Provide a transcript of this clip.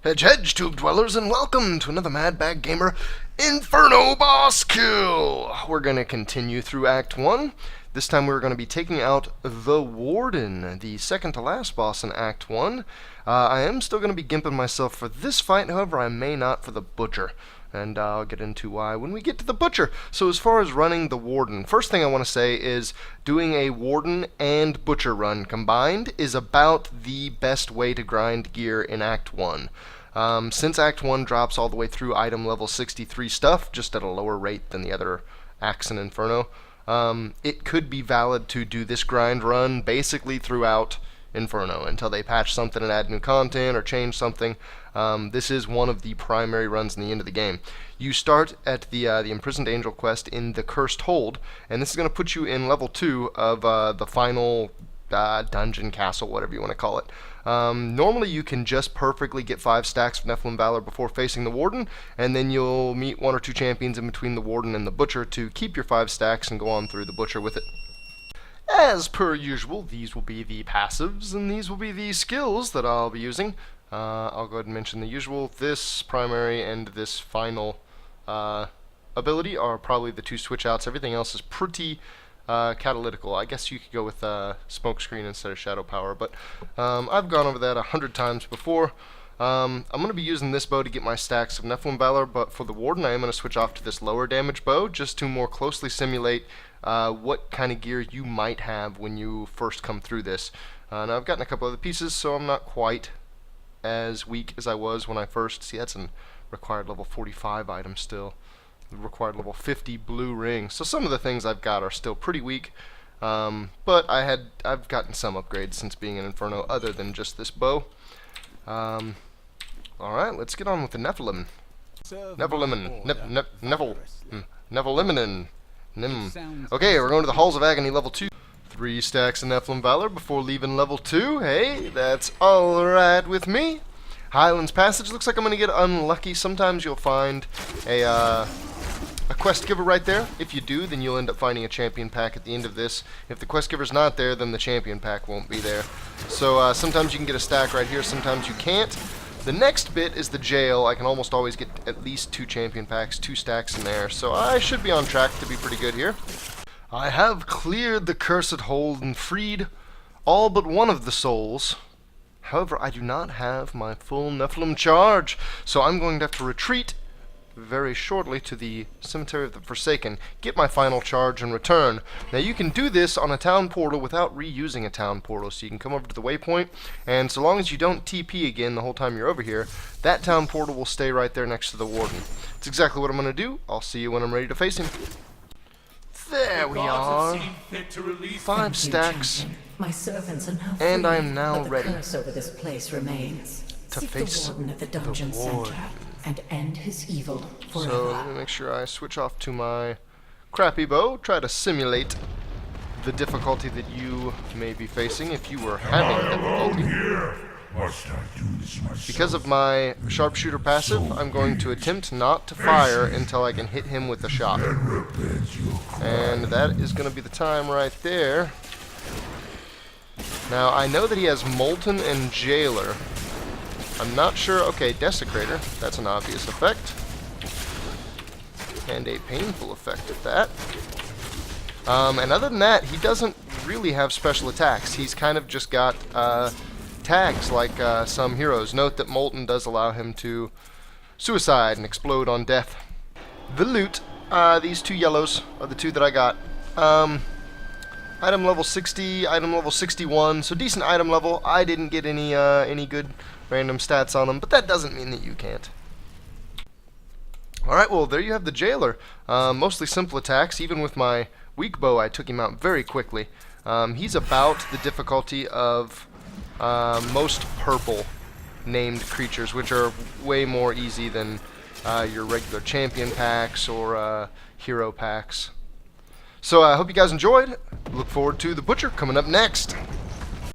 Hedge hedge, tube dwellers, and welcome to another Mad Bag Gamer Inferno boss kill! We're going to continue through Act 1. This time we're going to be taking out the Warden, the second to last boss in Act 1. I am still going to be gimping myself for this fight, however I may not for the Butcher. And I'll get into why when we get to the Butcher. So as far as running the Warden, first thing I want to say is doing a Warden and Butcher run combined is about the best way to grind gear in Act 1. Since Act 1 drops all the way through item level 63 stuff, just at a lower rate than the other acts in Inferno, it could be valid to do this grind run basically throughout Inferno until they patch something and add new content or change something. This is one of the primary runs in the end of the game. You start at the Imprisoned Angel quest in the Cursed Hold, and this is going to put you in level 2 of the final dungeon, castle, whatever you want to call it. Normally you can just perfectly get 5 stacks of Nephilim Valor before facing the Warden, and then you'll meet 1 or 2 champions in between the Warden and the Butcher to keep your 5 stacks and go on through the Butcher with it. As per usual, these will be the passives, and these will be the skills that I'll be using. I'll go ahead and mention the usual. This primary and this final ability are probably the 2 switch outs. Everything else is pretty catalytical. I guess you could go with smoke screen instead of shadow power, but I've gone over that 100 times before. I'm going to be using this bow to get my stacks of Nephilim Valor, but for the Warden I am going to switch off to this lower damage bow just to more closely simulate what kind of gear you might have when you first come through this. Now I've gotten a couple other pieces, so I'm not quite as weak as I was when I first. See, that's a required level 45 item still. The required level 50 blue ring. So some of the things I've got are still pretty weak, but I've gotten some upgrades since being in Inferno other than just this bow. Alright, let's get on with the Nephilim. Nephilim. Okay, we're going to the Halls of Agony level 2. 3 stacks of Nephilim Valor before leaving level 2. Hey, that's alright with me. Highlands Passage, looks like I'm going to get unlucky. Sometimes you'll find a quest giver right there. If you do, then you'll end up finding a champion pack at the end of this. If the quest giver's not there, then the champion pack won't be there. So sometimes you can get a stack right here, sometimes you can't. The next bit is the jail. I can almost always get at least 2 champion packs, 2 stacks in there, so I should be on track to be pretty good here. I have cleared the Cursed Hold and freed all but 1 of the souls. However, I do not have my full Nephilim charge, so I'm going to have to retreat very shortly to the Cemetery of the Forsaken, get my final charge, and return. Now you can do this on a town portal without reusing a town portal, so you can come over to the waypoint, and so long as you don't TP again the whole time you're over here, that town portal will stay right there next to the Warden. That's exactly what I'm going to do. I'll see you when I'm ready to face him. There we are. 5 stacks. My servants are now free, and I am now but ready the curse over this place remains. to Seek face the Warden at the dungeon Warden. center and end his evil forever. So let me make sure I switch off to my crappy bow, try to simulate the difficulty that you may be facing if you were having difficulty. Because of my sharpshooter passive, I'm going to attempt not to fire until I can hit him with a shot. And that is going to be the time right there. Now, I know that he has Molten and Jailer. I'm not sure. Okay, Desecrator. That's an obvious effect. And a painful effect at that. And other than that, he doesn't really have special attacks. He's kind of just got tags like some heroes. Note that Molten does allow him to suicide and explode on death. The loot, these 2 yellows are the 2 that I got. Item level 60, item level 61, so decent item level. I didn't get any good random stats on them, but that doesn't mean that you can't. Alright, well there you have the Jailer. Mostly simple attacks. Even with my weak bow I took him out very quickly. He's about the difficulty of most purple named creatures, which are way more easy than your regular champion packs or hero packs. So I hope you guys enjoyed. Look forward to the Butcher coming up next.